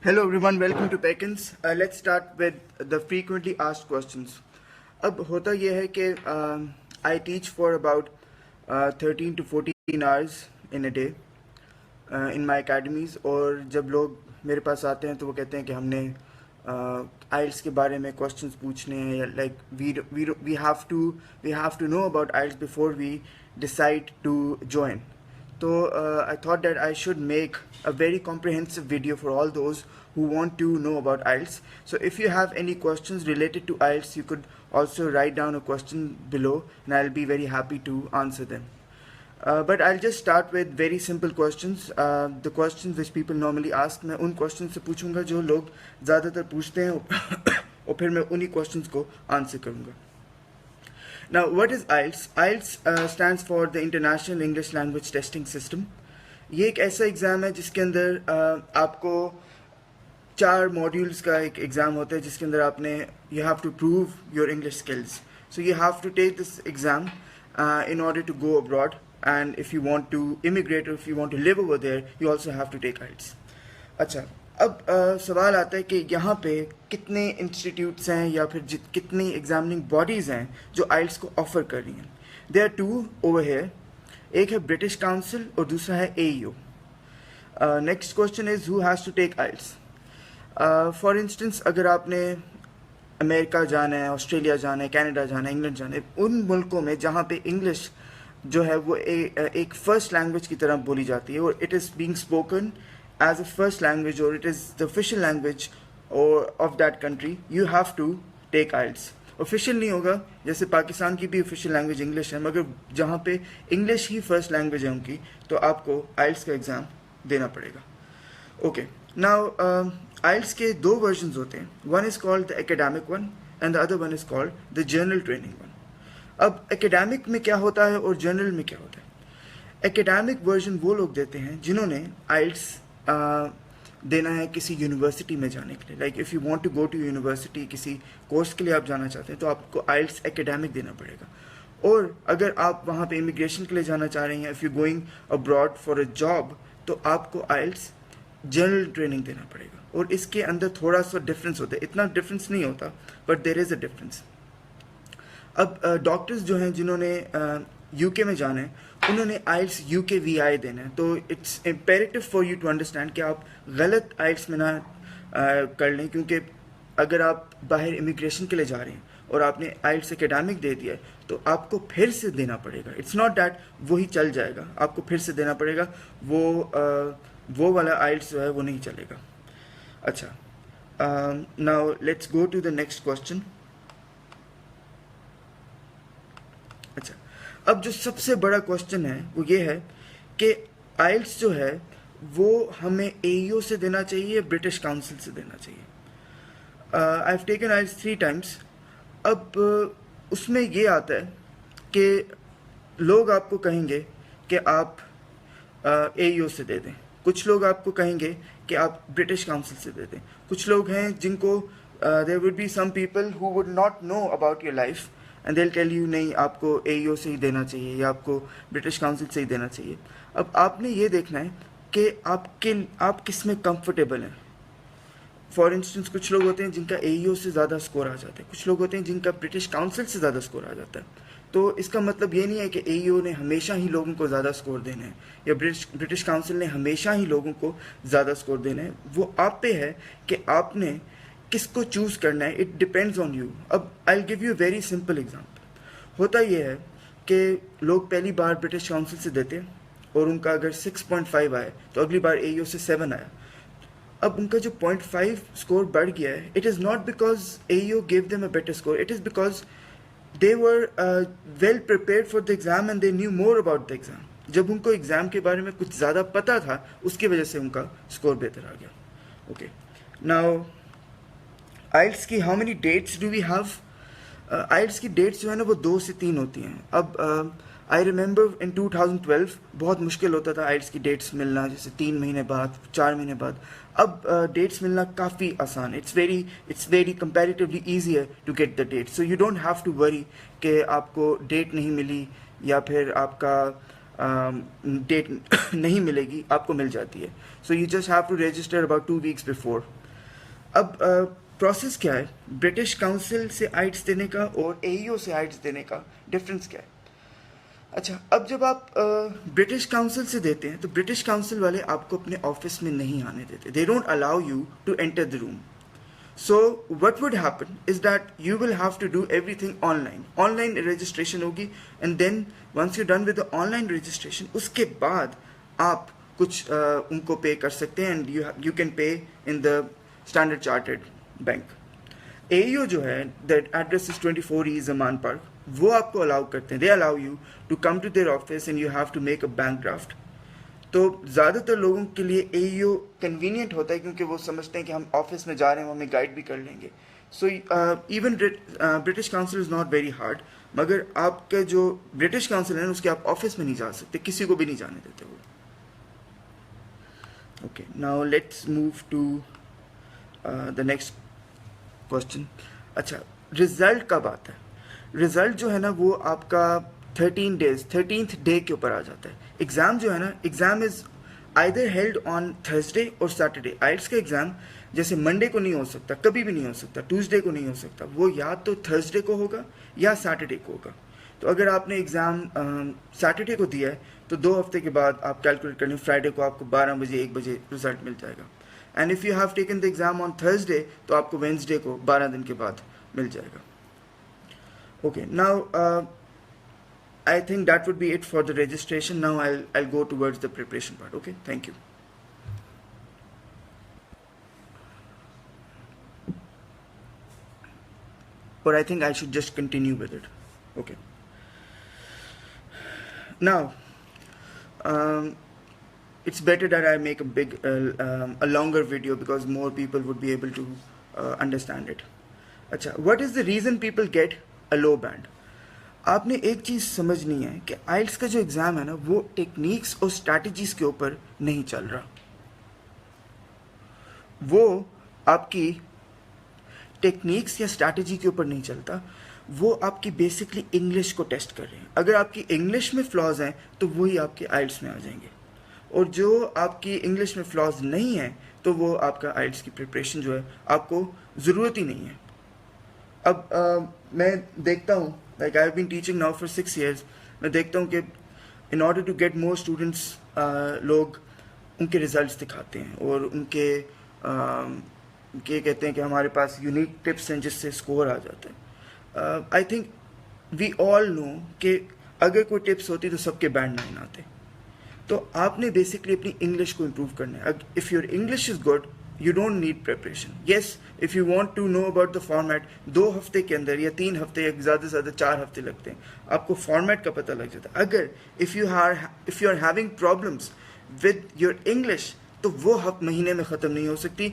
Hello everyone, welcome to Pekins. Let's start with the frequently asked questions. अब होता यह है कि I teach for about 13 to 14 hours in a day in my academies, और जब लोग मेरे पास आते हैं तो वो कहते हैं कि हमने IELTS के बारे में questions पूछने हैं, like we have to know about IELTS before we decide to join. So I thought that I should make a very comprehensive video for all those who want to know about IELTS. So if you have any questions related to IELTS, you could also write down a question below and I'll be very happy to answer them. But I'll just start with very simple questions. The questions which people normally ask, मैं उन questions से पूछूंगा जो लोग ज़्यादातर पूछते हैं और फिर मैं उन्हीं questions को answer करूंगा. Now, what is IELTS? IELTS stands for the International English Language Testing System. ये एक ऐसा एग्ज़ाम है जिसके अंदर आपको 4 मॉड्यूल्स का एक एग्ज़ाम होता है जिसके अंदर आपने you have to prove your English skills. So you have to take this exam in order to go abroad, and if you want to immigrate or if you want to live over there, you also have to take IELTS. अच्छा, अब सवाल आता है कि यहाँ पे कितने institutes हैं या फिर कितनी एग्जामिनिंग बॉडीज़ हैं जो आइल्स को ऑफ़र कर रही हैं. There are 2 over here. एक है ब्रिटिश काउंसिल और दूसरा है AEO. Next question is who has to take IELTS. For instance, अगर आपने अमेरिका जाना है, ऑस्ट्रेलिया जाना है, कनाडा जाना है, इंग्लैंड जाना है, उन मुल्कों में जहाँ पे इंग्लिश जो है वो एक फ़र्स्ट लैंग्वेज की तरह बोली जाती है और it is being spoken as a first language, or it is the official language or of that country, you have to take IELTS. Official नहीं होगा, जैसे पाकिस्तान की भी official language English है, मगर जहाँ पे English ही first language है उनकी, तो आपको IELTS का एग्ज़ाम देना पड़ेगा. Okay, now IELTS के 2 versions होते हैं. One is called the academic one and the other one is called the general training one. अब academic में क्या होता है और general में क्या होता है? Academic version वो लोग देते हैं जिन्होंने IELTS देना है किसी यूनिवर्सिटी में जाने के लिए. Like if you want to go to university, किसी कोर्स के लिए आप जाना चाहते हैं तो आपको आइल्स एकेडमिक देना पड़ेगा. और अगर आप वहाँ पे इमिग्रेशन के लिए जाना चाह रहे हैं, if you going abroad for a job, तो आपको आइल्स जनरल ट्रेनिंग देना पड़ेगा. और इसके अंदर थोड़ा सा डिफरेंस होता है, इतना डिफरेंस नहीं होता, but there is a difference. अब डॉक्टर्स जो हैं जिन्होंने यूके में जाना है, उन्होंने आइल्स UKVI देना है. तो it's imperative for you to understand कि आप गलत आइल्स में ना कर लें, क्योंकि अगर आप बाहर इमिग्रेशन के लिए जा रहे हैं और आपने आइल्स एकेडमिक दे दिया है तो आपको फिर से देना पड़ेगा. इट्स नॉट दैट वही चल जाएगा, आपको फिर से देना पड़ेगा. वो वाला आइल्स जो है वो नहीं चलेगा. अच्छा, now let's go to the next question. अच्छा, अब जो सबसे बड़ा क्वेश्चन है वो ये है कि आइल्स जो है वो हमें AEO से देना चाहिए या ब्रिटिश काउंसिल से देना चाहिए. I have taken IELTS 3 times. अब उसमें ये आता है कि लोग आपको कहेंगे कि आप AEO से दे दें, कुछ लोग आपको कहेंगे कि आप ब्रिटिश काउंसिल से दे दें. कुछ लोग हैं जिनको there would be some people who would not know about your life and they will tell you नहीं, आपको AEO से ही देना चाहिए या आपको ब्रिटिश काउंसिल से ही देना चाहिए. अब आपने ये देखना है कि आप किस में कंफर्टेबल हैं. फॉर इंस्टेंस, कुछ लोग होते हैं जिनका AEO से ज़्यादा स्कोर आ जाता है, कुछ लोग होते हैं जिनका ब्रिटिश काउंसिल से ज़्यादा स्कोर आ जाता है. तो इसका मतलब ये नहीं है कि AEO ने हमेशा ही लोगों को ज़्यादा स्कोर देना है या ब्रिटिश काउंसिल ने हमेशा ही लोगों को ज़्यादा स्कोर देना है. वो आप पे है कि आपने किसको चूज़ करना है. It depends on you. अब I will give you very simple example. होता ये है कि लोग पहली बार ब्रिटिश काउंसिल से देते हैं और उनका अगर 6.5 आया तो अगली बार AEO से 7 आया. अब उनका जो 0.5 स्कोर बढ़ गया है, it is not because AEO give them a better score, it is because they were well prepared for the exam and they knew more about the exam. जब उनको एग्ज़ाम के बारे में कुछ ज़्यादा पता था, उसकी वजह से उनका स्कोर बेहतर आ गया. ओके, नाउ आइल्स की how many dates do we have. आइल्स की डेट्स जो है ना वो 2 से 3 होती हैं. अब आई रिमेंबर इन 2012 बहुत मुश्किल होता था आइल्स की डेट्स मिलना, जैसे 3 महीने बाद, 4 महीने बाद. अब डेट्स मिलना काफ़ी आसान. It's very comparatively easier to get the date. So you don't have to worry कि आपको डेट नहीं मिली या फिर आपका डेट नहीं मिलेगी, आपको मिल जाती है. So you just have to register about 2 weeks before. अब प्रोसेस क्या है ब्रिटिश काउंसिल से आइट्स देने का और AEO से आइट्स देने का, डिफरेंस क्या है? अच्छा, अब जब आप ब्रिटिश काउंसिल से देते हैं तो ब्रिटिश काउंसिल वाले आपको अपने ऑफिस में नहीं आने देते. They don't allow you to enter the room. So what would happen is that you will have to do everything online. Online registration होगी and then once you're done with the online registration, उसके बाद आप कुछ उनको पे कर सकते हैं and you can pay in the Standard Chartered Bank. AEO जो है, that address is 24 E Zaman Park, वो आपको अलाउ करते हैं. They allow you to come to their office and you have to make a bank draft. तो ज़्यादातर लोगों के लिए AEO कन्वीनियंट होता है क्योंकि वो समझते हैं कि हम ऑफिस में जा रहे हैं, वो हमें गाइड भी कर लेंगे. So even British council is not very hard, मगर आपके जो ब्रिटिश काउंसिल है उसके आप ऑफिस में नहीं जा सकते, किसी को भी नहीं जाने देते वो. Okay, now let's move to the next question. अच्छा, रिजल्ट कब आता है? रिजल्ट जो है ना वो आपका 13th डे के ऊपर आ जाता है. एग्ज़ाम जो है ना, exam is either held on Thursday और सैटरडे. आइल्स का एग्ज़ाम जैसे मंडे को नहीं हो सकता, कभी भी नहीं हो सकता, ट्यूसडे को नहीं हो सकता, वो या तो थर्सडे को होगा या सैटरडे को होगा. तो अगर आपने एग्ज़ाम सैटरडे को दिया है तो 2 हफ्ते के बाद आप कैलकुलेट कर लें, फ्राइडे को आपको 12 बजे 1 बजे रिजल्ट मिल जाएगा. And if you have taken the exam on Thursday तो आपको वेंसडे को 12 दिन के बाद मिल जाएगा. Okay, now I think that would be it for the registration. Now I'll go towards the preparation part. Okay, thank you. Or I think I should just continue with it. Okay. Now, it's better that I make a longer video because more people would be able to understand it. Acha, what is the reason people get a low band? आपने एक चीज़ समझनी है कि आइल्स का जो exam है ना वो टेक्निक्स और स्ट्रैटेजीज के ऊपर नहीं चल रहा. वो आपकी टेक्निक्स या स्ट्रैटेजी के ऊपर नहीं चलता, वो आपकी बेसिकली इंग्लिश को टेस्ट कर रहे हैं. अगर आपकी इंग्लिश में फ्लॉज हैं तो वही आपके आइल्स में आ जाएंगे, और जो आपकी इंग्लिश में फ्लॉज नहीं है तो वो आपका आइल्स की प्रिपरेशन जो है आपको ज़रूरत ही नहीं है. अब मैं देखता हूँ, like I have been teaching now for 6 years, मैं देखता हूँ कि in order to get more students लोग उनके रिजल्ट्स दिखाते हैं और उनके कहते हैं कि हमारे पास यूनिक टिप्स हैं जिससे स्कोर आ जाता है. I think we all know कि अगर कोई टिप्स होती तो सबके बैंड 9 आते. तो आपने बेसिकली अपनी इंग्लिश को इम्प्रूव करना है. If your English is good you don't need preparation. Yes, if you want to know about the format, 2 हफ्ते के अंदर या 3 हफ्ते या ज़्यादा से ज़्यादा 4 हफ्ते लगते हैं, आपको फॉर्मेट का पता लग जाता है. अगर if you are having problems with your English तो वो महीने में ख़त्म नहीं हो सकती.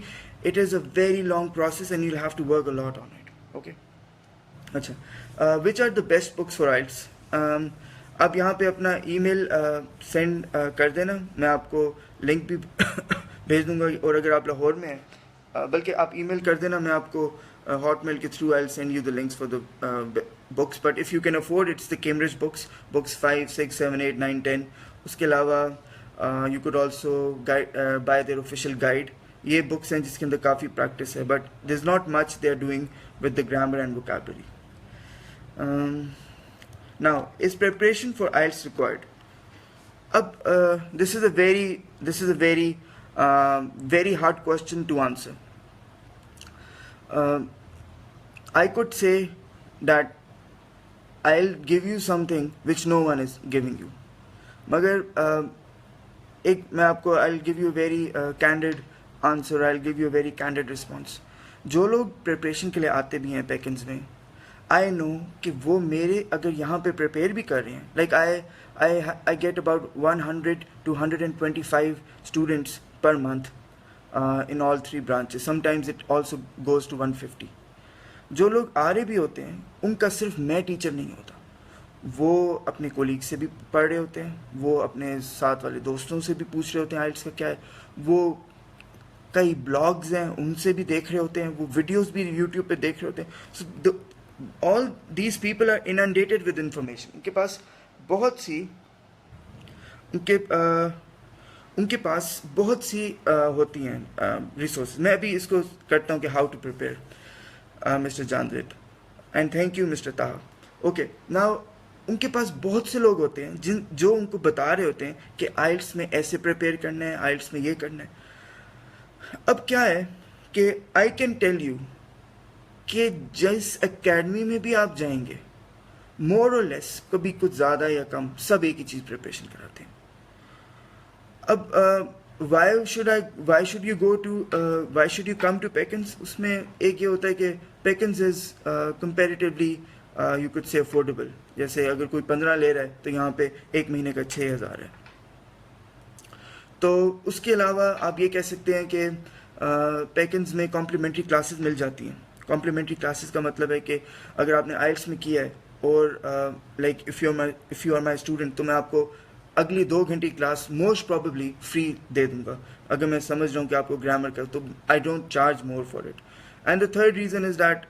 It is a very long process and you'll have to work a lot on it. Okay. अच्छा, which are the best books for IELTS? आप यहाँ पे अपना email सेंड कर देना, मैं आपको लिंक भी भेज दूंगा. और अगर आप लाहौर में हैं, बल्कि आप ईमेल कर देना, मैं आपको हॉटमेल के through I send you the links for the books. But if you can afford, it's the Cambridge books 5, 6, 7, 8, 9, 10. उसके अलावा you could also buy their official guide. ये बुक्स हैं जिसके अंदर काफ़ी प्रैक्टिस है, but there is not much they are doing with the grammar and vocabulary. Now, is preparation for IELTS required? अब this is a very hard question to answer. I could say that I'll give you something which no one is giving you. मगर एक मैं आपको I'll give you a very candid answer. I'll give you a very candid response. जो लोग preparation के लिए आते भी हैं पैकेंस में, आई नो कि वो मेरे अगर यहाँ पे प्रिपेयर भी कर रहे हैं, like I get about 100 to 125 students per month in all 3 branches. Sometimes it also goes to 150. जो लोग आ रहे भी होते हैं उनका सिर्फ मैं टीचर नहीं होता, वो अपने कोलीग से भी पढ़ रहे होते हैं, वो अपने साथ वाले दोस्तों से भी पूछ रहे होते हैं आइल्स का क्या है, वो कई ब्लॉग्स हैं उनसे भी देख रहे होते हैं, वो वीडियोस भी यूट्यूब पे देख रहे होते हैं. So all these people are inundated with information. उनके पास बहुत सी उनके पास बहुत सी होती हैं रिसोर्स। मैं अभी इसको करता हूँ कि हाउ टू प्रिपेयर मिस्टर जानविद, and thank you mister Taha. Okay, now उनके पास बहुत से लोग होते हैं जो उनको बता रहे होते हैं कि आइल्स में ऐसे प्रिपेयर करना है, आइल्स में ये करना है। अब क्या है कि आई कैन टेल यू कि जिस एकेडमी में भी आप जाएंगे, मोर और लेस, कभी कुछ ज़्यादा या कम, सब एक ही चीज़ प्रिपरेशन कराते हैं। अब why should you come to Pekins? उसमें एक ये होता है कि Pekins is comparatively you could say affordable. जैसे अगर कोई 15 ले रहा है तो यहाँ पे एक महीने का 6,000 है। तो उसके अलावा आप ये कह सकते हैं कि पेकिंस में कॉम्प्लीमेंट्री क्लासेस मिल जाती हैं। कॉम्प्लीमेंट्री क्लासेस का मतलब है कि अगर आपने आइल्स में किया है और like if you are my student, तो मैं आपको अगली 2 घंटे की क्लास मोस्ट प्रॉबेबली फ्री दे दूंगा। अगर मैं समझ रहा हूँ कि आपको ग्रामर का, तो I don't charge more for it. And the third reason is that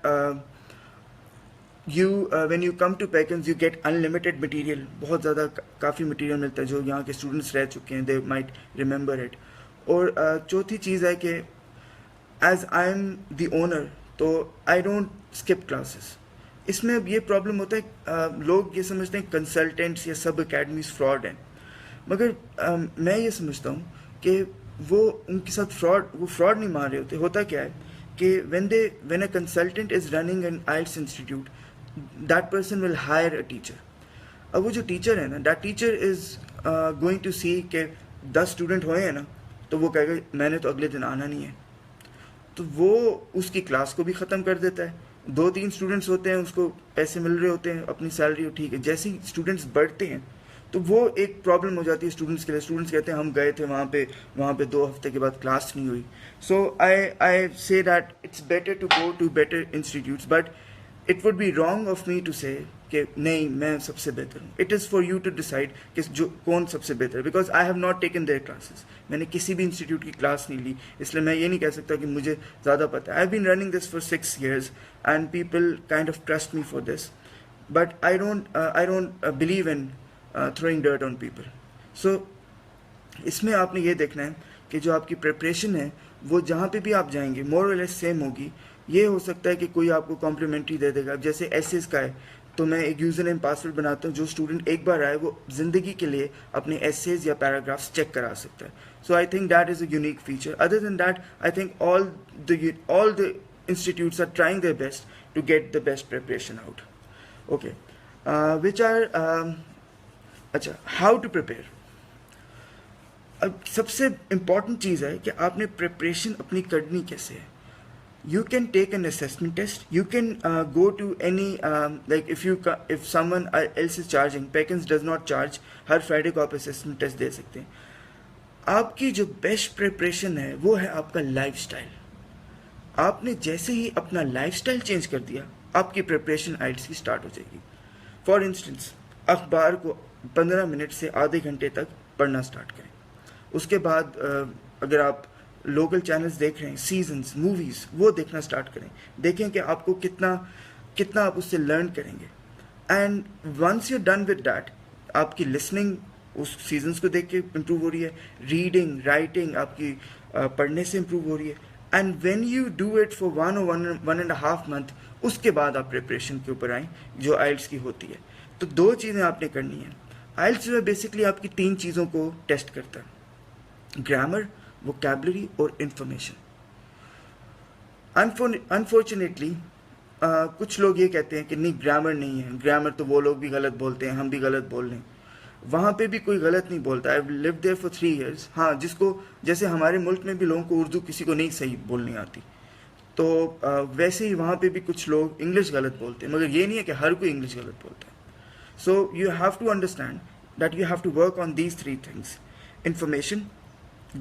when you come to Peckins, you get unlimited material। बहुत ज़्यादा काफ़ी मटीरियल मिलता है जो यहाँ के स्टूडेंट्स रह चुके हैं, they might remember it। और चौथी चीज़ है कि as I am the owner, तो I don't skip classes। इसमें अब ये प्रॉब्लम होता है, लोग ये समझते हैं कंसल्टेंट्स या सब अकेडमीज फ्रॉड हैं, मगर मैं ये समझता हूँ कि वो उनके साथ फ्रॉड नहीं मार रहे होते। होता क्या है कि when a consultant is running an IELTS institute, that person will hire a teacher। अब वो जो टीचर है ना, that teacher is going to see कि 10 स्टूडेंट हुए हैं ना, तो वो कहेगा मैंने तो अगले दिन आना नहीं है, तो वो उसकी क्लास को भी ख़त्म कर देता है। 2-3 स्टूडेंट्स होते हैं, उसको पैसे मिल रहे होते हैं, अपनी सैलरी ठीक है। जैसे ही स्टूडेंट्स बढ़ते हैं तो वो एक प्रॉब्लम हो जाती है स्टूडेंट्स के लिए। स्टूडेंट्स कहते हैं हम गए थे वहाँ पे 2 हफ्ते के बाद क्लास नहीं हुई। So I say that it's better to go to better institutes, but it would be wrong of me to say कि नहीं मैं सबसे बेहतर हूँ। It is for you to decide कि कौन सबसे बेहतर है, because I have not taken their classes. मैंने किसी भी इंस्टीट्यूट की क्लास नहीं ली, इसलिए मैं ये नहीं कह सकता कि मुझे ज़्यादा पता है। I have been running this for 6 years and people kind of trust me for this, but I don't believe in throwing dirt on people। So इसमें आपने ये देखना है कि जो आपकी प्रिपरेशन है वो जहाँ पे भी आप जाएंगे मोर और लेस सेम होगी। ये हो सकता है कि कोई आपको कॉम्प्लीमेंट्री दे देगा। जैसे एसेस का है तो मैं एक यूज़र नेम पासवर्ड बनाता हूँ, जो स्टूडेंट एक बार आए वो ज़िंदगी के लिए अपने एसेज या पैराग्राफ्स चेक करा सकता है। So I think that is a unique feature. Other than that I think all the institutes are trying their best to get the best preparation out. Okay, which are अच्छा, how to prepare. अब सबसे important चीज़ है कि आपने preparation अपनी करनी कैसे है। You can take an assessment test, you can go to any like if someone else is charging, Pekins does not charge. हर फ्राइडे को आप असेसमेंट टेस्ट दे सकते हैं। आपकी जो बेस्ट प्रिपरेशन है वो है आपका लाइफस्टाइल। आपने जैसे ही अपना लाइफस्टाइल चेंज कर दिया, आपकी प्रिपरेशन आइल्स की स्टार्ट हो जाएगी। फॉर इंस्टेंस, अखबार को 15 मिनट से आधे घंटे तक पढ़ना स्टार्ट करें। उसके बाद अगर आप लोकल चैनल्स देख रहे हैं, सीजन्स, मूवीज़, वो देखना स्टार्ट करें। देखें कि आपको कितना आप उससे लर्न करेंगे। And once you done with that, आपकी लिसनिंग उस सीजन्स को देख के इम्प्रूव हो रही है, रीडिंग, राइटिंग आपकी पढ़ने से इम्प्रूव हो रही है। And when you do it for 1.5 month, उसके बाद आप प्रिपरेशन के ऊपर आएँ जो आइल्स की होती है। तो 2 चीज़ें आपने करनी है। आइल्स जो है बेसिकली आपकी 3 चीज़ों को टेस्ट करता है: ग्रामर, वोकैबुलरी और इंफॉर्मेशन। अनफॉर्चुनेटली कुछ लोग ये कहते हैं कि नहीं ग्रामर नहीं है, ग्रामर तो वो लोग भी गलत बोलते हैं, हम भी गलत बोल रहे हैं। वहाँ पे भी कोई गलत नहीं बोलता। I live there for 3 years। हाँ, जिसको जैसे हमारे मुल्क में भी लोगों को उर्दू किसी को नहीं सही बोलनी आती, तो वैसे ही वहाँ पे भी कुछ लोग इंग्लिश गलत बोलते हैं, मगर ये नहीं है कि हर कोई इंग्लिश गलत बोलता है। So you have to understand that you have to work on these 3 things: information,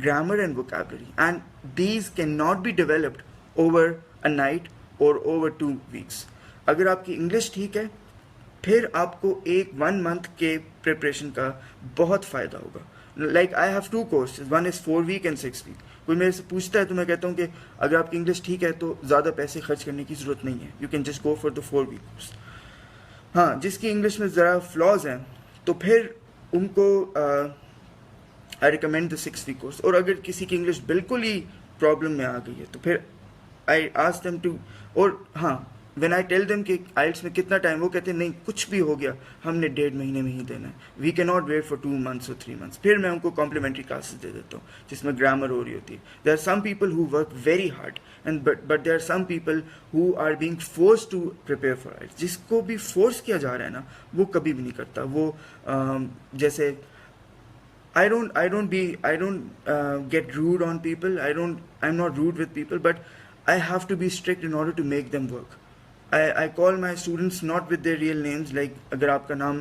grammar and vocabulary, and these cannot be developed over a night or over 2 weeks। अगर आपकी इंग्लिश ठीक है, फिर आपको 1 month के प्रिपरेशन का बहुत फ़ायदा होगा। Like I have 2 courses, one is 4 week and 6 week। कोई मेरे से पूछता है तो मैं कहता हूँ कि अगर आपकी इंग्लिश ठीक है तो ज़्यादा पैसे खर्च करने की ज़रूरत नहीं है, you can just go for the 4 week course। हाँ, जिसकी इंग्लिश में ज़रा फ्लॉज हैं तो फिर उनको I recommend the 6 week course. और अगर किसी की इंग्लिश बिल्कुल ही प्रॉब्लम में आ गई है तो फिर आई आस्क देम टू, और हाँ, व्हेन आई टेल देम कि आइल्स में कितना टाइम, वो कहते हैं नहीं कुछ भी हो गया हमने 1.5 महीने में ही देना है, we can not wait for 2 months और 3 मंथ्स। फिर मैं उनको कॉम्प्लीमेंट्री क्लासेस दे देता हूँ जिसमें ग्रामर हो रही होती है। There are some people who work very hard and but there are some people who are being forced to prepare for IELTS. जिसको भी फोर्स किया जा रहा है ना वो कभी भी नहीं करता। वो जैसे I don't get rude on people. I'm not rude with people, but I have to be strict in order to make them work. I call my students not with their real names. Like अगर आपका नाम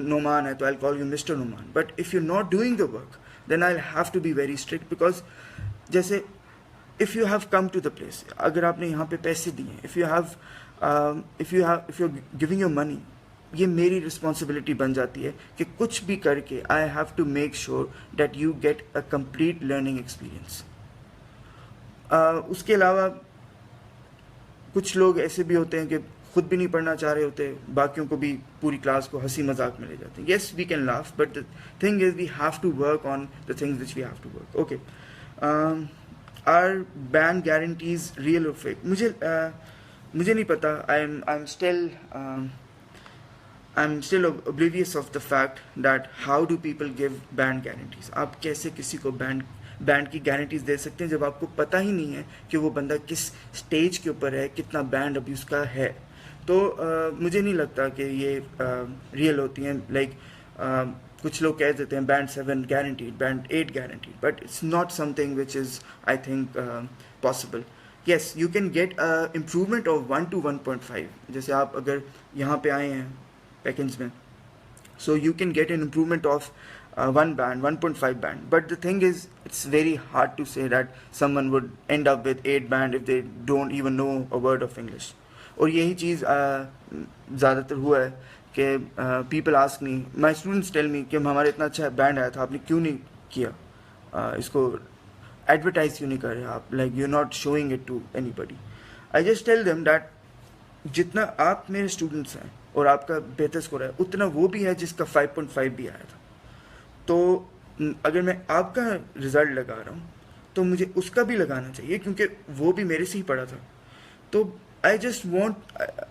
Noman है तो I'll call you Mr. Noman. But if you're not doing the work, then I'll have to be very strict because जैसे if you have come to the place, अगर आपने यहाँ पे पैसे दिए, if you're giving your money, ये मेरी responsibility बन जाती है कि कुछ भी करके I have to make sure that you get a complete learning experience. उसके अलावा कुछ लोग ऐसे भी होते हैं कि खुद भी नहीं पढ़ना चाह रहे होते, बाकियों को भी पूरी क्लास को हंसी मजाक में ले जाते हैं। Yes we can laugh but the thing is we have to work on the things which we have to work. Okay, are band guarantees real और फेक? मुझे नहीं पता। I'm still oblivious of the fact that how do people give band guarantees? आप कैसे किसी को band की guarantees दे सकते हैं जब आपको पता ही नहीं है कि वो बंदा किस स्टेज के ऊपर है, कितना बैंड अभी उसका है। तो मुझे नहीं लगता कि ये रियल होती हैं। लाइक कुछ लोग कह देते हैं band 7 guaranteed, band 8 guaranteed, but it's not something which is I think possible. Yes you can get improvement of 1 to 1.5। जैसे आप अगर यहाँ पे आए हैं Peckins में, so you can get an improvement of 1 band, 1.5 band. But the thing is, it's very hard to say that someone would end up with 8 band if they don't even know a word of English. और यही चीज़ ज़्यादातर हुआ है कि people ask me, my students tell me कि हमारे इतना अच्छा बैंड आया था, आपने क्यों नहीं किया, इसको एडवर्टाइज क्यों नहीं कर रहे आप, like you're not showing it to anybody. I just tell them that जितना आप मेरे स्टूडेंट्स हैं और आपका बेहतर स्कोर है उतना वो भी है जिसका 5.5 भी आया था। तो अगर मैं आपका रिजल्ट लगा रहा हूँ तो मुझे उसका भी लगाना चाहिए क्योंकि वो भी मेरे से ही पढ़ा था। तो I just want,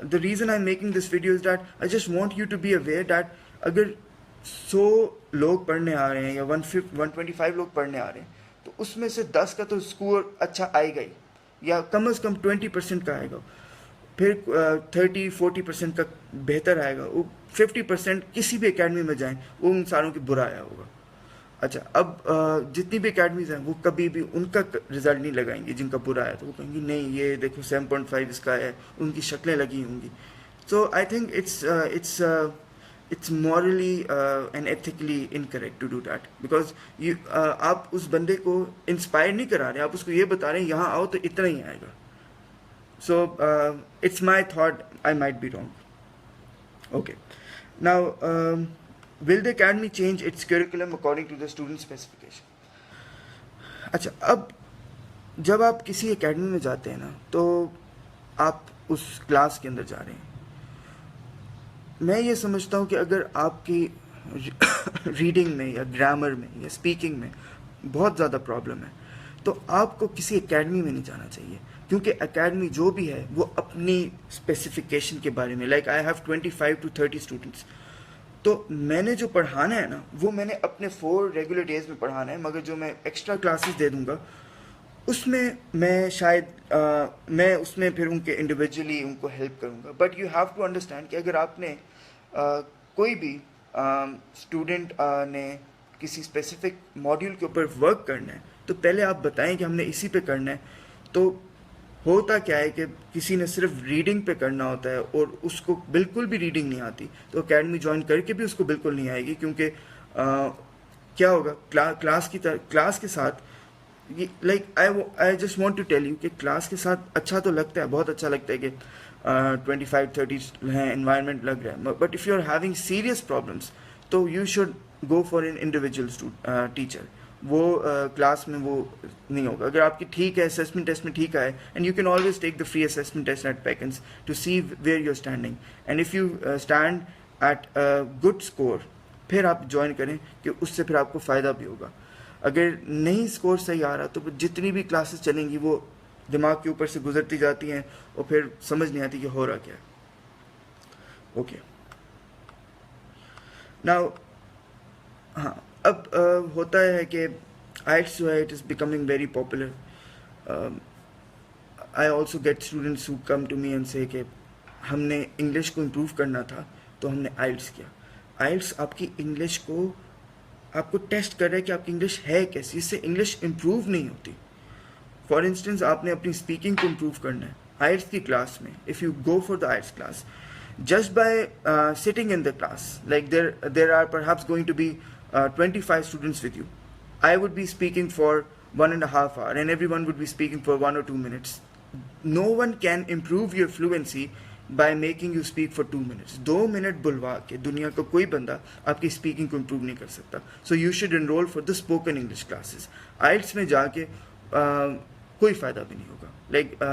the reason I am making this video is that I just want you to be aware that अगर 100 लोग पढ़ने आ रहे हैं या 125 लोग पढ़ने आ रहे हैं तो उसमें से 10 का तो स्कोर अच्छा आएगा ही, या कम से कम 20% का आएगा, फिर 30-40% का बेहतर आएगा, वो 50% किसी भी एकेडमी में जाएं वो उन सारों की बुरा आया होगा। अच्छा, अब जितनी भी एकेडमीज हैं वो कभी भी उनका रिजल्ट नहीं लगाएंगे जिनका बुरा आया, तो वो कहेंगे नहीं ये देखो 7.5 इसका है, उनकी शक्लें लगी होंगी। So I think it's morally and ethically incorrect to do that because you आप उस बंदे को इंस्पायर नहीं करा रहे, आप उसको ये बता रहे हैं यहाँ आओ तो इतना ही आएगा। So it's my thought, I might be wrong. Okay. Now, will the academy change its curriculum according to the student specification? अच्छा, अब जब आप किसी एकेडमी में जाते हैं ना तो आप उस क्लास के अंदर जा रहे हैं। मैं ये समझता हूँ कि अगर आपकी रीडिंग में या ग्रामर में या स्पीकिंग में बहुत ज़्यादा प्रॉब्लम है तो आपको किसी एकेडमी में नहीं जाना चाहिए, क्योंकि एकेडमी जो भी है वो अपनी स्पेसिफिकेशन के बारे में, like I have 25 to 30 students, तो मैंने जो पढ़ाना है ना वो मैंने अपने 4 रेगुलर डेज में पढ़ाना है, मगर जो मैं एक्स्ट्रा क्लासेस दे दूंगा उसमें मैं शायद मैं उसमें फिर उनके इंडिविजुअली उनको हेल्प करूंगा। But you have to understand कि अगर आपने कोई भी स्टूडेंट ने किसी स्पेसिफिक मॉड्यूल के ऊपर वर्क करना है तो पहले आप बताएं कि हमने इसी पे करना है। तो होता क्या है कि किसी ने सिर्फ रीडिंग पे करना होता है और उसको बिल्कुल भी रीडिंग नहीं आती, तो एकेडमी ज्वाइन करके भी उसको बिल्कुल नहीं आएगी, क्योंकि क्या होगा क्लास के साथ like I just want to tell you कि क्लास के साथ अच्छा तो लगता है, बहुत अच्छा लगता है कि 25-30 हैं, एनवायरनमेंट लग रहा है, but if you are having serious problems तो you should go for an individual teacher. वो क्लास में वो नहीं होगा। अगर आपकी ठीक है, असेसमेंट टेस्ट में ठीक आए, and you can always take the free assessment test at Peckins to see where you are standing, and if you stand at good score फिर आप ज्वाइन करें कि उससे फिर आपको फ़ायदा भी होगा। अगर नहीं स्कोर सही आ रहा तो जितनी भी क्लासेस चलेंगी वो दिमाग के ऊपर से गुजरती जाती हैं और फिर समझ नहीं आती कि हो रहा क्या है। ओके, नाउ हाँ, अब होता है कि आइट्स जो है it is becoming very popular. I also get students who come to me and say कि हमने इंग्लिश को इम्प्रूव करना था तो हमने आइल्ट्स किया। आइल्ट्स आपकी इंग्लिश को आपको टेस्ट कर रहा है कि आपकी इंग्लिश है कैसी, इससे इंग्लिश इम्प्रूव नहीं होती। फॉर इंस्टेंस आपने अपनी स्पीकिंग को इम्प्रूव करना है आइल्ट्स की क्लास में, if you go for the IELTS class, just by sitting in the class, like there are perhaps going to be 25 students with you. I would be speaking for 1.5 hours and everyone would be speaking for 1 or 2 minutes. No one can improve your fluency by making you speak for 2 minutes. 2 minute बुलवा के दुनिया का कोई बंदा आपकी speaking को improve नहीं कर सकता। So you should enroll for the spoken English classes. IELTS में जाके कोई फ़ायदा भी नहीं होगा। लाइक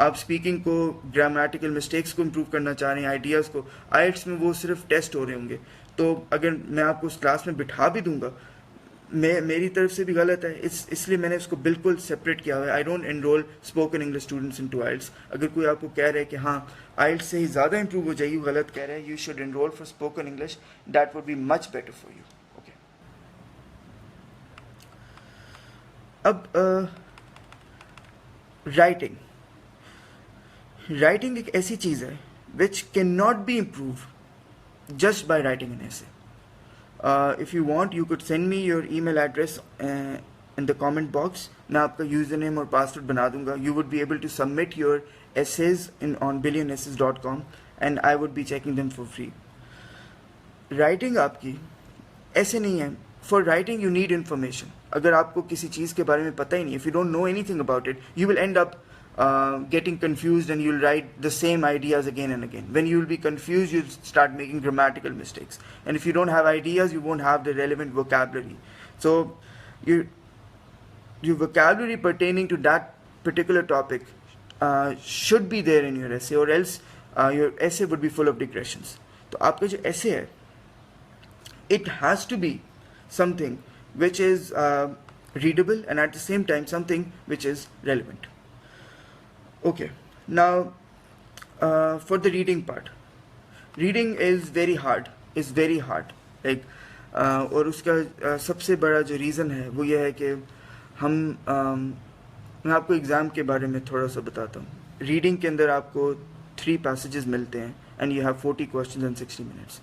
आप स्पीकिंग को, ग्रामेटिकल मिस्टेक्स को इम्प्रूव करना चाह रहे हैं, आइडियाज़ को, आइल्ट्स में वो सिर्फ टेस्ट हो रहे होंगे। तो अगर मैं आपको उस क्लास में बिठा भी दूंगा, मेरी तरफ से भी गलत है, इसलिए मैंने उसको बिल्कुल सेपरेट किया हुआ है। I don't enroll spoken English students into IELTS. अगर कोई आपको कह रहा है कि हाँ आइल्ट्स से ही ज़्यादा इंप्रूव हो जाएगी, गलत कह रहे हैं। You should enroll for spoken English, that would be much better for you. Okay, अब राइटिंग एक ऐसी चीज़ है which can not be improve just by writing an ऐसे। If you want you could send me your email address in the comment box. मैं आपका user name और password बना दूंगा। You would be able to submit your essays in on billionessays.com and I would be checking them for free. Writing आपकी ऐसे नहीं है। For writing you need information. अगर आपको किसी चीज़ के बारे में पता ही नहीं, if you don't know anything about it, you will and up getting confused and you'll write the same ideas again and again. When you'll be confused, you'll start making grammatical mistakes. And if you don't have ideas, you won't have the relevant vocabulary. So your vocabulary pertaining to that particular topic should be there in your essay, or else your essay would be full of digressions. तो आपका जो essay है, it has to be something which is readable and at the same time something which is relevant. Okay, now for the reading part, reading is very hard, like और उसका सबसे बड़ा जो reason है वो ये है कि मैं आपको एग्ज़ाम के बारे में थोड़ा सा बताता हूँ। रीडिंग के अंदर आपको 3 पैसेजेस मिलते हैं and you have 40 questions in 60 minutes.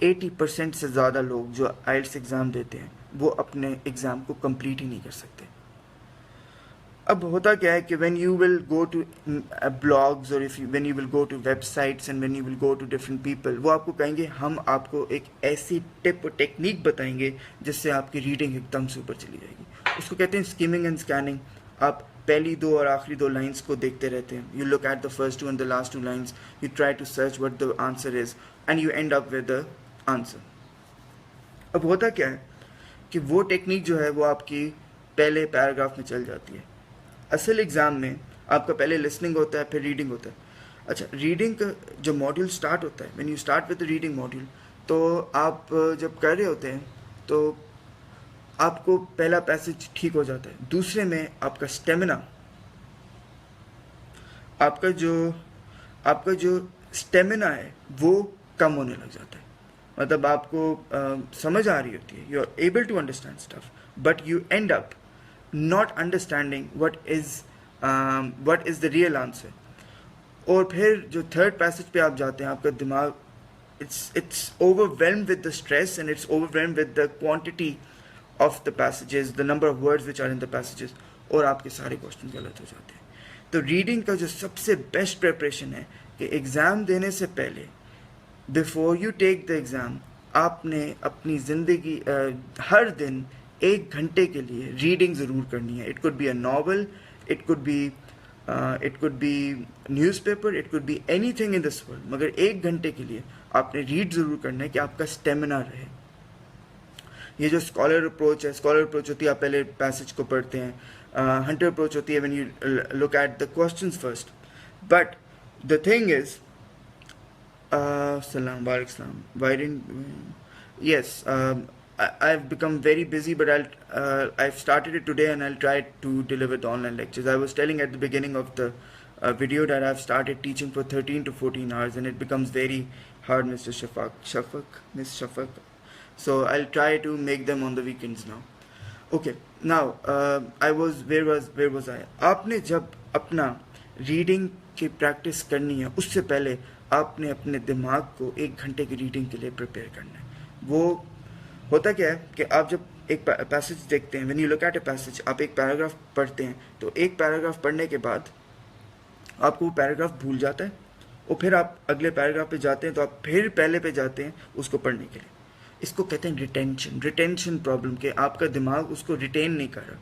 80% से ज़्यादा लोग जो आइल्ट्स एग्ज़ाम देते हैं वो अपने एग्ज़ाम को कंप्लीट ही नहीं कर सकते। अब होता क्या है कि when you will go to blogs or when you will go to websites and when you will go to different people, वो आपको कहेंगे हम आपको एक ऐसी टिप और टेक्निक बताएंगे जिससे आपकी रीडिंग एकदम से ऊपर चली जाएगी। उसको कहते हैं स्किमिंग एंड स्कैनिंग। आप पहली 2 और आखिरी 2 लाइन्स को देखते रहते हैं। You look at the first 2 and the last 2 lines, you try to search what the answer is and you end up with the answer. अब होता क्या है कि वो टेक्निक जो है वो आपकी पहले पैराग्राफ में चल जाती है। असल एग्ज़ाम में आपका पहले लिसनिंग होता है, फिर रीडिंग होता है। अच्छा, रीडिंग का जो मॉड्यूल स्टार्ट होता है, when you start with the reading module, तो आप जब कर रहे होते हैं तो आपको पहला पैसेज ठीक हो जाता है। दूसरे में आपका स्टेमिना, आपका जो स्टेमिना है वो कम होने लग जाता है। मतलब आपको समझ आ रही होती है, you are able to understand stuff, but you end up not understanding what is the real answer. और फिर जो थर्ड पैसेज पे आप जाते हैं, आपका दिमाग it's overwhelmed with the stress and it's overwhelmed with the quantity of the passages, the number of words which are in the passages, और आपके सारे क्वेश्चन गलत हो जाते हैं। तो रीडिंग का जो सबसे बेस्ट प्रिपरेशन है कि एग्ज़ाम देने से पहले, before you take the exam, आपने अपनी ज़िंदगी हर दिन 1 घंटे के लिए रीडिंग ज़रूर करनी है। It could be a novel, it could be newspaper, it could be anything in this world, मगर 1 घंटे के लिए आपने रीड ज़रूर करना है कि आपका स्टेमिना रहे। ये जो स्कॉलर अप्रोच है, स्कॉलर अप्रोच होती है आप पहले पैसेज को पढ़ते हैं। हंटर अप्रोच होती है when you look at the questions first. But the thing is सलाम वालेकुम, Yes, I've become very busy, but I've started it today, and I'll try to deliver the online lectures. I was telling at the beginning of the video that I've started teaching for 13 to 14 hours, and it becomes very hard, Mr. Miss Shafak. So I'll try to make them on the weekends now. Okay, now where was I? आपने जब अपना reading की practice करनी है, उससे पहले आपने अपने दिमाग को 1 घंटे की रीडिंग के लिए प्रिपेयर करना है. वो होता क्या है कि आप जब एक पैसेज देखते हैं, when you look at a passage, आप एक पैराग्राफ पढ़ते हैं, तो एक पैराग्राफ पढ़ने के बाद आपको वो पैराग्राफ भूल जाता है, और फिर आप अगले पैराग्राफ पे जाते हैं, तो आप फिर पहले पे जाते हैं उसको पढ़ने के लिए. इसको कहते हैं रिटेंशन प्रॉब्लम, के आपका दिमाग उसको रिटेन नहीं कर रहा.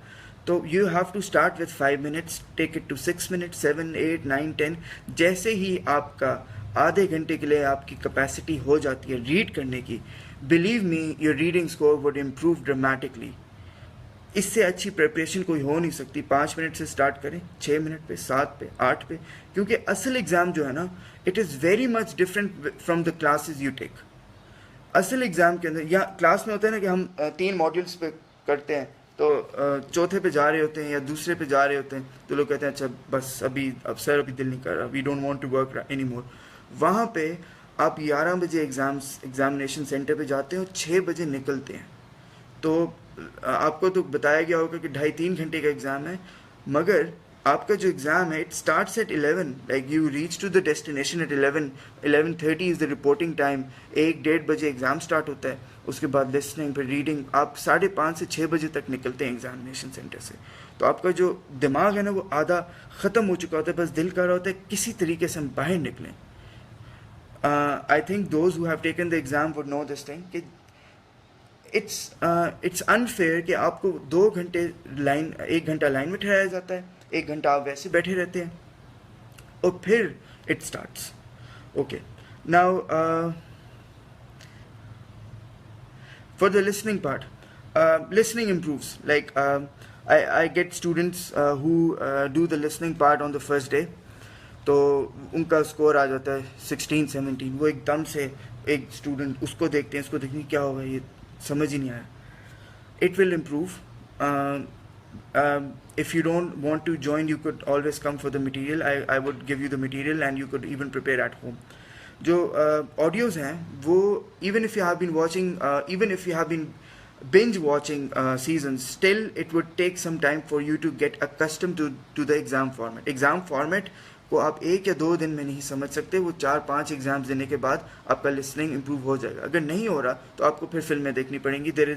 तो you have to start with 5 minutes, take it to 6 minutes, 7, 8, 9, 10. जैसे ही आपका आधे घंटे के लिए आपकी कैपेसिटी हो जाती है रीड करने की, believe me your reading score would improve dramatically. इससे अच्छी प्रिपरेशन कोई हो नहीं सकती. 5 मिनट से स्टार्ट करें, 6 मिनट पे, 7 पे, 8 पे, क्योंकि असल एग्ज़ाम जो है ना, it is very much different from the classes you take. असल एग्ज़ाम के अंदर, या क्लास में होता है ना कि हम 3 मॉड्यूल्स पे करते हैं, तो चौथे पे जा रहे होते हैं या दूसरे पे जा रहे होते हैं, तो लोग कहते हैं अच्छा बस अब सर अभी दिल नहीं कर रहा, we don't want to work any more. वहाँ पे आप 11 बजे एग्जामिनेशन सेंटर पे जाते हैं और 6 बजे निकलते हैं. तो आपको तो बताया गया होगा कि 2.5-3 घंटे का एग्ज़ाम है, मगर आपका जो एग्ज़ाम है it starts at 11, like you reach to the destination at 11:30 is the reporting time. 1-1:30 बजे एग्ज़ाम स्टार्ट होता है, उसके बाद लिसनिंग, फिर रीडिंग. आप 5:30 से 6 बजे तक निकलते हैं एग्जामिनेशन सेंटर से. तो आपका जो दिमाग है ना, वो आधा ख़त्म हो चुका होता है, बस दिल कर रहा होता है किसी तरीके से हम बाहर निकलें. I think those who have taken the exam would know this thing कि इट्स अनफेयर कि आपको 1 घंटा लाइन में ठहराया जाता है, 1 घंटा आप वैसे बैठे रहते हैं, और फिर it starts. Okay, now for the listening part, listening improves. Like I get students who do the listening part on the first day, तो उनका स्कोर आ जाता है 16-17. वो एकदम से एक स्टूडेंट उसको देखते हैं, क्या होगा, ये समझ ही नहीं आया. It will improve. If you don't want to join, you could always come for the material. I would give you the material and you could even prepare at home. जो audios हैं वो, even if you have been watching, even if you have been binge watching seasons, still it would take some time for you to get accustomed to the exam format. Exam format को आप 1 या 2 दिन में नहीं समझ सकते, वो 4-5 exams देने के बाद आपका लिसनिंग इम्प्रूव हो जाएगा. अगर नहीं हो रहा तो आपको फिर फिल्में देखनी पड़ेंगी. There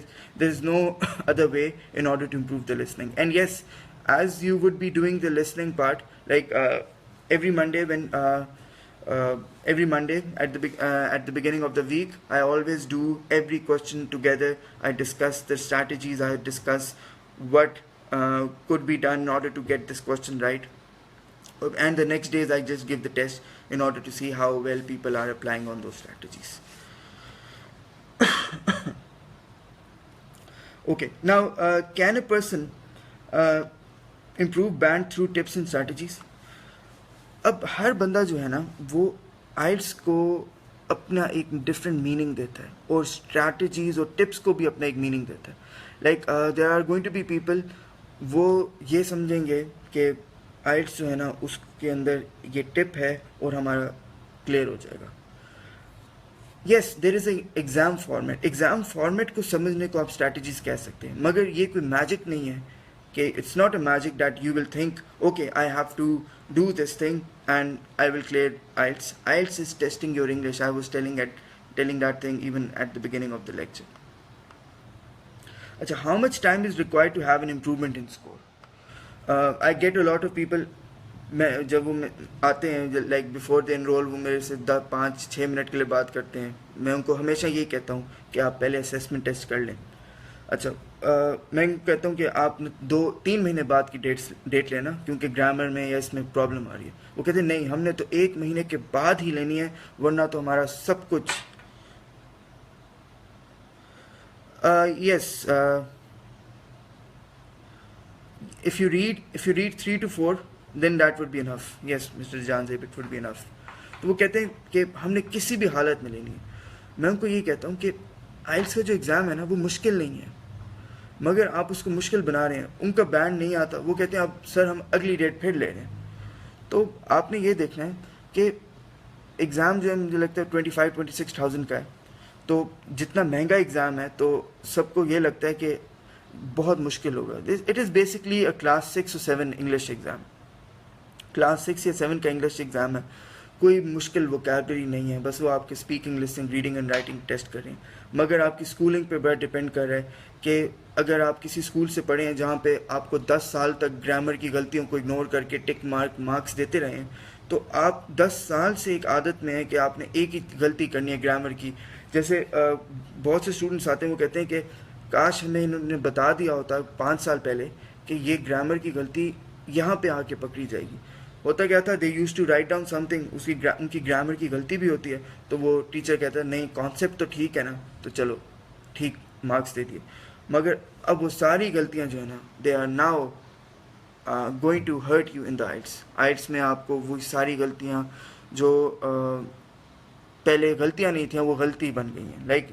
is no other way in order to improve the listening. And yes, as you would be doing the listening part, like every Monday at the beginning of the week, I always do every question together. I discuss the strategies, I discuss what could be done in order to get this question right, and the next days I just give the test in order to see how well people are applying on those strategies. Okay, now can a person improve band through tips and strategies? अब हर बंदा जो है ना, वो आइल्स को अपना एक different meaning देता है, और स्ट्रैटेजीज और टिप्स को भी अपना एक मीनिंग देता है. Like there are going to be people, वो ये समझेंगे कि आइल्स जो है ना, उसके अंदर ये टिप है और हमारा क्लियर हो जाएगा. Yes, there is exam format. Exam format को समझने को आप स्ट्रैटेजीज कह सकते हैं, मगर ये कोई मैजिक नहीं है कि it's not a magic that you will think okay I have to do this thing and I will clear IELTS. IELTS is testing your English. I was telling that thing even at the beginning of the lecture. Achha, how much time is required to have an improvement in score? I get a lot of people, जब वो आते हैं like before the enrol, वो मेरे से 5-6 minute के लिए बात करते हैं. मैं उनको हमेशा यही कहता हूँ कि आप पहले असेसमेंट टेस्ट कर लें. अच्छा, मैं कहता हूँ कि आप 2-3 महीने बाद की डेट लेना, क्योंकि ग्रामर में या इसमें प्रॉब्लम आ रही है. वो कहते हैं नहीं, हमने तो 1 महीने के बाद ही लेनी है, वरना तो हमारा सब कुछ. Yes, if you read 3 to 4, then that would be enough. Yes, Mr. Janzeb, it would be enough. तो वो कहते हैं कि हमने किसी भी हालत में लेनी है. मैं उनको ये कहता हूँ कि आइल्स का जो एग्ज़ाम है ना वो मुश्किल नहीं है, मगर आप उसको मुश्किल बना रहे हैं। उनका बैंड नहीं आता, वो कहते हैं अब सर हम अगली डेट फिर ले रहे हैं। तो आपने ये देखना है कि एग्ज़ाम जो है मुझे लगता है 25-26,000 का है। तो जितना महंगा एग्ज़ाम है तो सबको ये लगता है कि बहुत मुश्किल होगा। It is basically a class 6 और 7 इंग्लिश एग्ज़ाम। क्लास 6 या 7 का इंग्लिश एग्ज़ाम है, कोई मुश्किल वोकैबलरी नहीं है, बस वो आपके speaking, listening, reading and writing test कर रहे हैं। मगर आपकी स्कूलिंग पे बड़ा डिपेंड कर रहा है कि अगर आप किसी स्कूल से पढ़े हैं जहाँ पे आपको 10 साल तक ग्रामर की गलतियों को इग्नोर करके टिक मार्क्स देते रहे हैं, तो आप 10 साल से एक आदत में है कि आपने एक ही गलती करनी है ग्रामर की। जैसे बहुत से स्टूडेंट्स आते हैं, वो कहते हैं कि काश हमें इन्होंने बता दिया होता 5 साल पहले कि ये ग्रामर की गलती यहाँ पे आके पकड़ी जाएगी। होता क्या था, they use to write down something, उनकी ग्रामर की गलती भी होती है, तो वो टीचर कहता है नहीं कॉन्सेप्ट तो ठीक है ना, तो चलो ठीक मार्क्स दे दिए। मगर अब वो सारी गलतियाँ जो है ना, they are now going to hurt you in the IELTS. IELTS में आपको वो सारी गलतियाँ जो पहले गलतियाँ नहीं थी वो गलती बन गई हैं। Like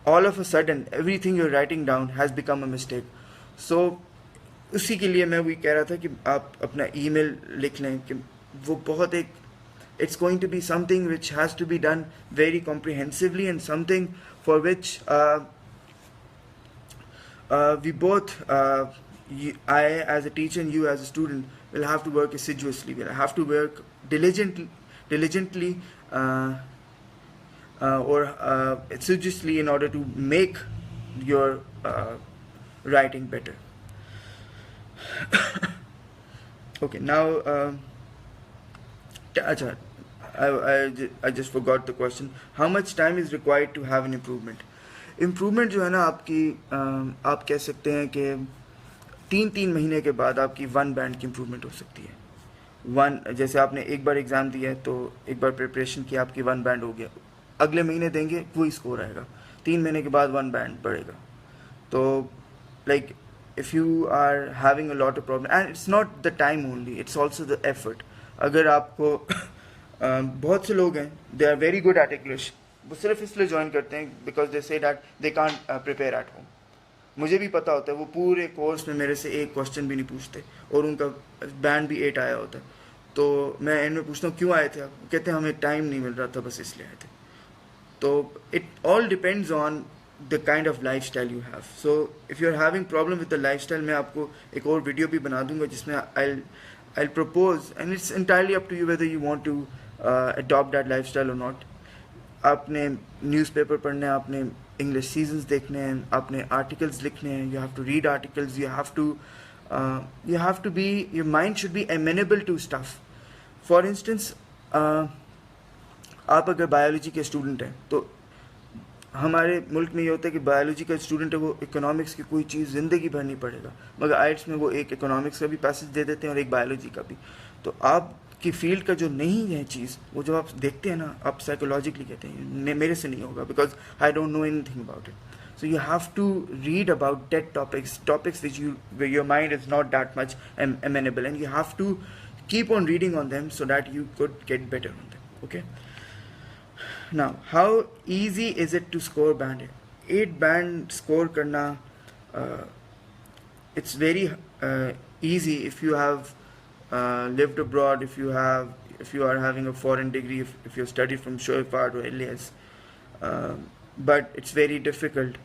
all of a sudden everything you are writing down has become a mistake. So उसी के लिए मैं वही कह रहा था कि आप अपना ईमेल लिख लें कि वो बहुत एक it's going to be something which has to be done very comprehensively and something for which we both, I as a teacher and you as a student, will have to work assiduously. We'll have to work diligently or assiduously in order to make your writing better. Okay, now Acha, I just forgot the question. How much time is required to have an improvement? Improvement जो है ना आपकी, आप कह सकते हैं कि 3 महीने के बाद आपकी 1 बैंड की इम्प्रूवमेंट हो सकती है। जैसे आपने एक बार एग्ज़ाम दिया है तो एक बार प्रिपरेशन की, आपकी 1 बैंड हो गया, अगले महीने देंगे वही स्कोर आएगा, 3 महीने के बाद 1 बैंड बढ़ेगा। तो like if you are having a lot of problem, and it's not the time only, it's also the effort. अगर आपको बहुत से लोग हैं, they are very good at English, वो सिर्फ इसलिए ज्वाइन करते हैं because they say that they can't prepare at home. मुझे भी पता होता है, वो पूरे कोर्स में मेरे से एक क्वेश्चन भी नहीं पूछते और उनका बैंड भी 8 आया होता है। तो मैं एंड में पूछता हूँ क्यों आए थे आप, कहते हैं हमें टाइम नहीं मिल रहा था, बस इसलिए आए थे। तो it all depends on the kind of lifestyle you have. So if you're having problem with the lifestyle, मैं आपको एक और वीडियो भी बना दूंगा जिसमें I'll propose, and it's entirely up to you whether you want to adopt that lifestyle or not. आपने newspaper पढ़ना है, आपने इंग्लिश सीजन्स देखने हैं, आपने आर्टिकल्स लिखने हैं, you have to read articles, you have to be, your mind should be amenable to stuff. For instance, आप अगर बायोलॉजी के स्टूडेंट हैं तो हमारे मुल्क में ये होता है कि बायोलॉजी का स्टूडेंट है वो इकोनॉमिक्स की कोई चीज़ ज़िंदगी भर नहीं पढ़ेगा, मगर आइट्स में वो एक इकोनॉमिक्स का भी पैसेज दे देते हैं और एक बायोलॉजी का भी। तो आपकी फील्ड का जो नहीं है चीज़, वो जब आप देखते हैं ना, आप साइकोलॉजिकली कहते हैं मेरे से नहीं होगा, because I don't know anything about it. So you have to read about that topics which your mind is not that much amenable, and you have to keep on reading on them so that you could get better on them. Okay. Now, how easy is it to score band? 8 band score karna, it's very easy if you have lived abroad, if you are having a foreign degree, if you studied from Shoifat or Elias, but it's very difficult.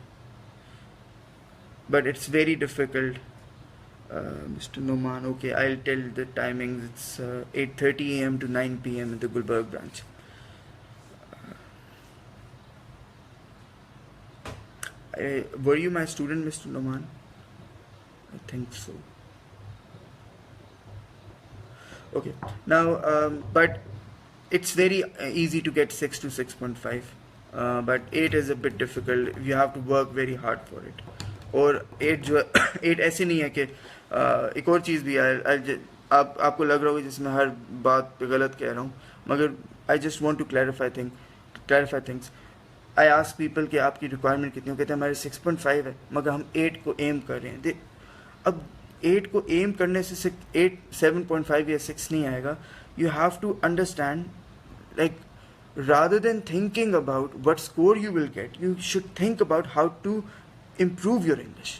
Mr. Noman, okay, I'll tell the timings. It's 8:30 a.m. to 9 p.m. in the Gulberg branch. Were you my student, Mr. Noman? I think so. Okay. Now, but it's very easy to get 6 to 6.5. But 8 is a bit difficult. You have to work very hard for it. और 8 जो 8 ऐसे नहीं है कि एक और चीज़ भी है, आपको लग रहा होगा जिसमें हर बात पे गलत कह रहा हूँ, मगर I just want to clarify things. I ask people कि आपकी रिक्वायरमेंट कितनी हो, कहते हैं हमारे 6.5 है, मगर हम 8 को एम कर रहे हैं। अब 8 को एम करने से 7.5 या 6 नहीं आएगा। You have to understand, like rather than thinking about what score you will get, you should think about how to improve your English.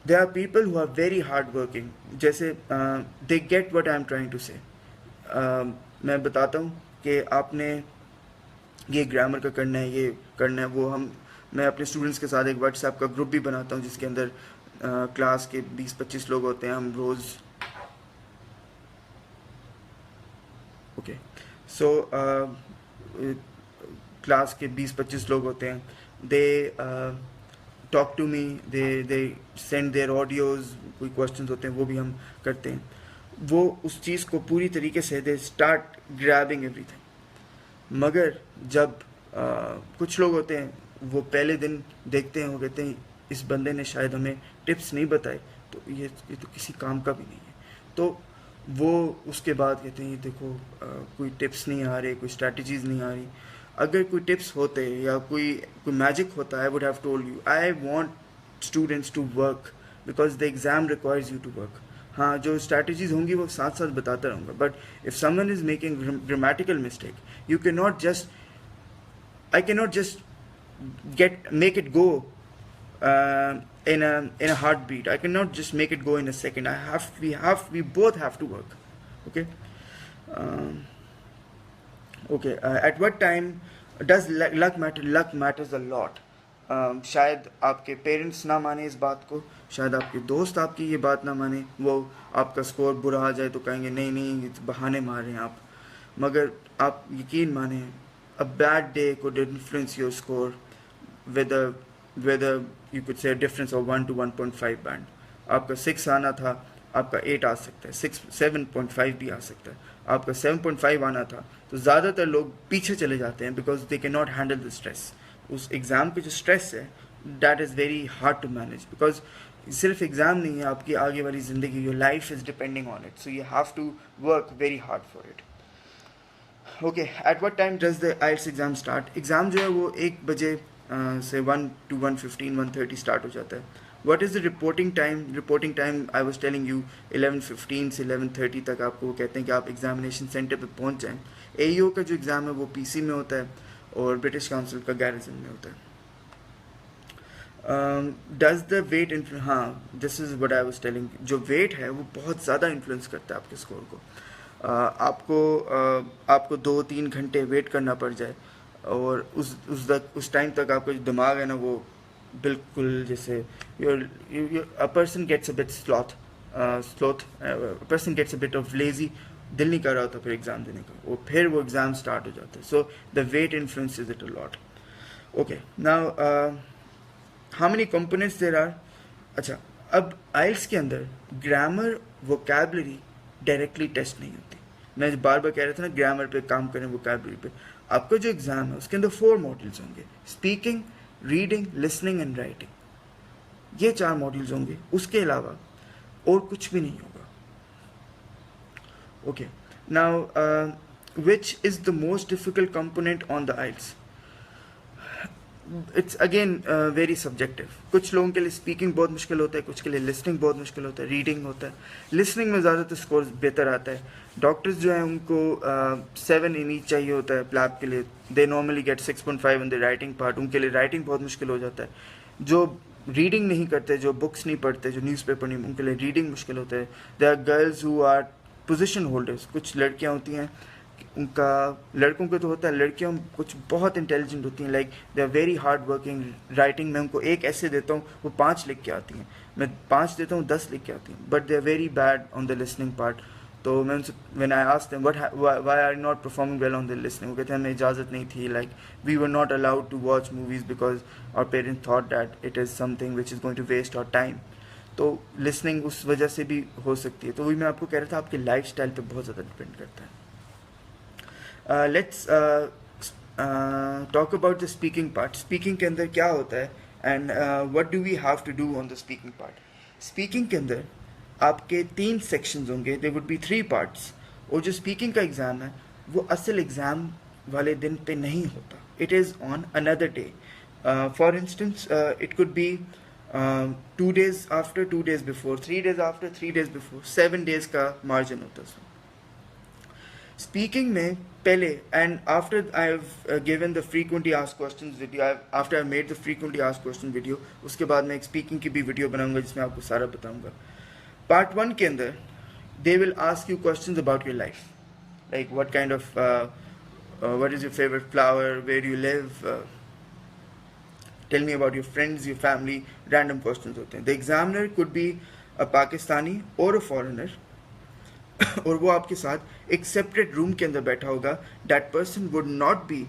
There are people who are very hardworking. जैसे they get what I am trying to say. मैं बताता हूँ कि आपने ये grammar का करना है, ये करना है, वो मैं अपने स्टूडेंट्स के साथ एक व्हाट्सएप का ग्रुप भी बनाता हूँ जिसके अंदर क्लास के 20-25 लोग होते हैं. हम रोज़ ओके सो क्लास के 20-25 लोग होते हैं. They talk to me, they send their audios, कोई क्वेश्चंस होते हैं वो भी हम करते हैं. वो उस चीज़ को पूरी तरीके से दे स्टार्ट ग्रैबिंग एवरीथिंग. मगर जब कुछ लोग होते हैं वो पहले दिन देखते हैं, वो कहते हैं इस बंदे ने शायद हमें टिप्स नहीं बताए, तो ये तो किसी काम का भी नहीं है. तो वो उसके बाद कहते हैं देखो कोई टिप्स नहीं आ रहे, कोई स्ट्रैटेजीज़ नहीं आ रही. अगर कोई टिप्स होते या कोई मैजिक होता, I would have told you. I want students to work because the exam requires you to work. हाँ, जो स्ट्रैटेजीज होंगी वो साथ साथ बताता रहूँगा. But if someone is making grammatical mistake, you can not just, I can not just make it go in a heartbeat. I cannot just make it go in a second. We both have to work. Okay. Okay. At what time does luck matter? Luck matters a lot. शायद आपके parents ना माने इस बात को, शायद आपके दोस्त आपकी ये बात ना माने, वो आपका स्कोर बुरा आ जाए तो कहेंगे नहीं नहीं बहाने मार रहे हैं आप. मगर आप यकीन माने, a bad day could influence your score with a you could say a difference of 1 to 1.5 band. आपका 6 आना था, आपका 8 आ सकता है, 7.5 भी आ सकता है. आपका 7.5 आना था, तो ज़्यादातर लोग पीछे चले जाते हैं because they can not handle the stress. उस एग्ज़ाम पे जो स्ट्रेस है that is very hard to manage, because सिर्फ एग्ज़ाम नहीं है, आपकी आगे वाली ज़िंदगी, your life is depending on it, so you have to work very hard for it. Okay, at what time does the IELTS exam start? Exam जो है वो 1 बजे से 1 to 1:15, 1:30 स्टार्ट हो जाता है. What is the reporting time? Reporting time I was telling you 11:15 से 11:30 तक आपको कहते हैं कि आप एग्जामिनेशन सेंटर पे पहुंच जाएं. AEO का जो एग्ज़ाम है वो PC में होता है और ब्रिटिश काउंसिल का गैरिसन में होता है. डज द वेट हाँ, this is what I was telling. जो वेट है वो बहुत ज़्यादा इन्फ्लुएंस करता है आपके स्कोर को. आपको 2-3 घंटे वेट करना पड़ जाए और उस टाइम तक आपका जो दिमाग है ना वो बिल्कुल जैसे a person gets a bit sloth, a person gets a bit of lazy, दिल नहीं कर रहा होता फिर एग्ज़ाम देने का, और फिर वो एग्ज़ाम स्टार्ट हो जाता है. So the wait influences it a lot. Okay, now how many components there are? अच्छा, अब IELTS के अंदर ग्रामर वोकैबुलरी डायरेक्टली टेस्ट नहीं होती. मैं बार बार कह रहा था ना ग्रामर पे काम करें, वोकैबुलरी पे. आपका जो एग्ज़ाम है उसके अंदर 4 मॉड्यूल्स होंगे, speaking, reading, listening and writing. ये 4 मॉड्यूल्स होंगे, उसके अलावा और कुछ भी नहीं होगा. Okay, now which is the most difficult component on the IELTS? It's again very subjective. कुछ लोगों के लिए स्पीकिंग बहुत मुश्किल होता है, कुछ के लिए लिसनिंग बहुत मुश्किल होता है, रीडिंग होता है. लिसनिंग में ज़्यादातर स्कोर बेहतर आता है. डॉक्टर्स जो हैं उनको 7 इन ईच चाहिए होता है प्लैब के लिए. They normally get 6.5 in the writing part. उनके लिए राइटिंग बहुत मुश्किल हो जाता है. जो रीडिंग नहीं करते, जो बुक्स नहीं पढ़ते, जो न्यूज़पेपर नहीं, उनके लिए रीडिंग मुश्किल होता है. There are girls who are position holders. कुछ लड़कियाँ होती हैं, उनका, लड़कों को तो होता है, लड़कियाँ कुछ बहुत इंटेलिजेंट होती हैं, like they are very hard working. Writing में उनको 1 ऐसे देता हूँ वो 5 लिख के आती हैं, मैं 5 देता हूँ 10 लिख के आती हैं. But they are very bad on the listening part. तो मैं उनसे, when I asked them why are not performing well on the listening, वो कहते हैं हमें इजाज़त नहीं थी, like we were not allowed to watch movies because our parents thought that it is something which is going to waste our time. तो listening उस वजह से भी हो सकती है. तो वही मैं आपको कह रहा था, आपके लाइफ स्टाइल पर बहुत ज़्यादा डिपेंड करता है. Let's talk about the speaking part. Speaking के अंदर क्या होता है and what do we have to do on the speaking part? Speaking के अंदर आपके 3 sections होंगे. There would be 3 parts. और जो speaking का एग्ज़ाम है वो असल एग्ज़ाम वाले दिन पे नहीं होता. It is on another day. For instance, it could be 2 days after, 2 days before, 3 days after, 3 days before, 7 days का margin होता है. स्पीकिंग में पहले and after I have given the frequently asked questions video, after I made the frequently asked question video, उसके बाद मैं एक speaking की भी वीडियो बनाऊंगा जिसमें आपको सारा बताऊंगा. पार्ट 1 के अंदर दे will ask you questions about your life, like what kind of what is your favorite flower, where do you live, tell me about your friends, your family, random questions होते हैं. The examiner could be a Pakistani or a foreigner और वो आपके साथ एक separate room के अंदर बैठा होगा. That person would not be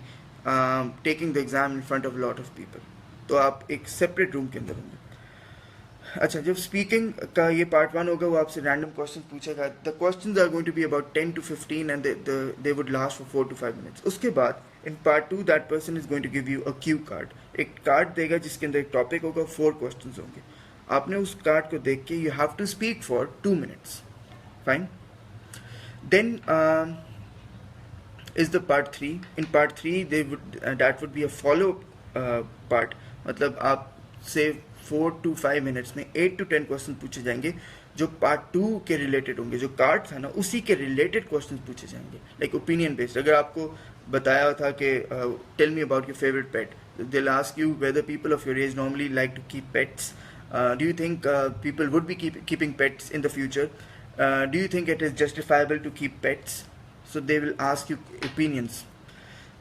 taking the exam in front of a lot of people. तो आप एक सेपरेट रूम के अंदर होंगे. अच्छा, जब स्पीकिंग का ये पार्ट 1 होगा वो आपसे रैंडम क्वेश्चन पूछेगा. The questions are going to be about 10 to 15 and they would last for 4 to 5 minutes. उसके बाद in part 2 that person is going to give you a cue card. एक card देगा जिसके अंदर एक टॉपिक होगा, 4 questions होंगे. आपने उस कार्ड को देख के you have to speak for 2 minutes. Fine. Then is the part 3. In part 3 that would be a follow part, मतलब आप से 4 to 5 मिनट्स में 8 to 10 क्वेश्चन पूछे जाएंगे जो पार्ट 2 के रिलेटेड होंगे. जो कार्ड था ना उसी के रिलेटेड क्वेश्चन पूछे जाएंगे, लाइक ओपिनियन बेस्ड. अगर आपको बताया था कि tell me about your favourite pet, they will ask you whether people of your age normally like to keep pets, do you think people would be keeping pets in the future, do you think it is justifiable to keep pets. So they will ask you opinions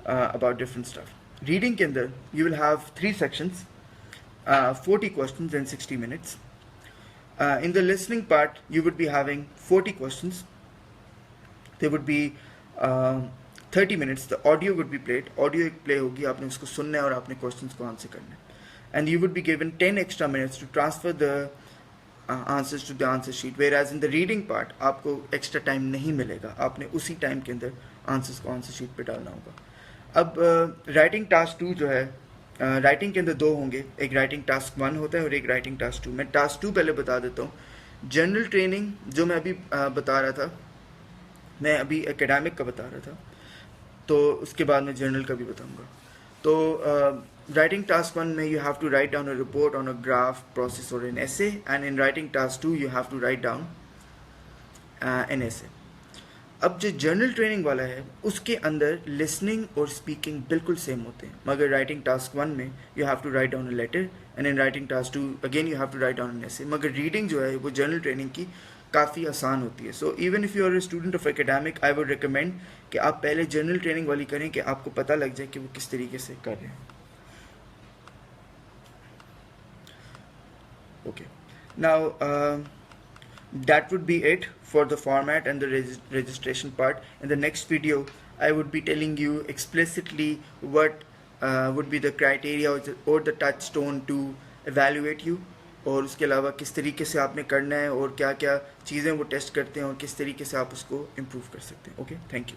about different stuff. Reading के अंदर you will have 3 sections, 40 questions in 60 minutes. In the listening part, you would be having 40 questions. There would be 30 minutes. The audio would be played. Audio एक play होगी, आपने उसको सुनना है और आपने questions को answer करना है. And you would be given 10 extra minutes to transfer the answers to the answer sheet. Whereas in the reading part, आपको extra time नहीं मिलेगा. आपने उसी time के अंदर answers को answer sheet पे डालना होगा. अब writing task 2 जो है, राइटिंग के अंदर 2 होंगे. एक राइटिंग टास्क 1 होता है और एक राइटिंग टास्क 2. मैं टास्क 2 पहले बता देता हूँ. जनरल ट्रेनिंग जो मैं अभी बता रहा था, मैं अभी एकेडमिक का बता रहा था, तो उसके बाद मैं जनरल का भी बताऊँगा. तो राइटिंग टास्क 1 में you have to write down a report on a graph, process और an essay. And in writing task 2 you have to write down an essay. अब जो जर्नल ट्रेनिंग वाला है उसके अंदर लिसनिंग और स्पीकिंग बिल्कुल सेम होते हैं, मगर राइटिंग टास्क 1 में you have to write down a letter and in writing task 2 again you have to write down an essay. मगर रीडिंग जो है वो जर्नल ट्रेनिंग की काफ़ी आसान होती है. So even if you are a student of academic, I would recommend कि आप पहले जर्नल ट्रेनिंग वाली करें कि आपको पता लग जाए कि वो किस तरीके से कर रहे हैं. Okay, now that would be it for the format and the registration part. In the next video I would be telling you explicitly what would be the criteria or the touchstone to evaluate you, और उसके अलावा किस तरीके से आपने करना है और क्या क्या चीज़ें वो टेस्ट करते हैं और किस तरीके से आप उसको इम्प्रूव कर सकते हैं. Okay, thank you.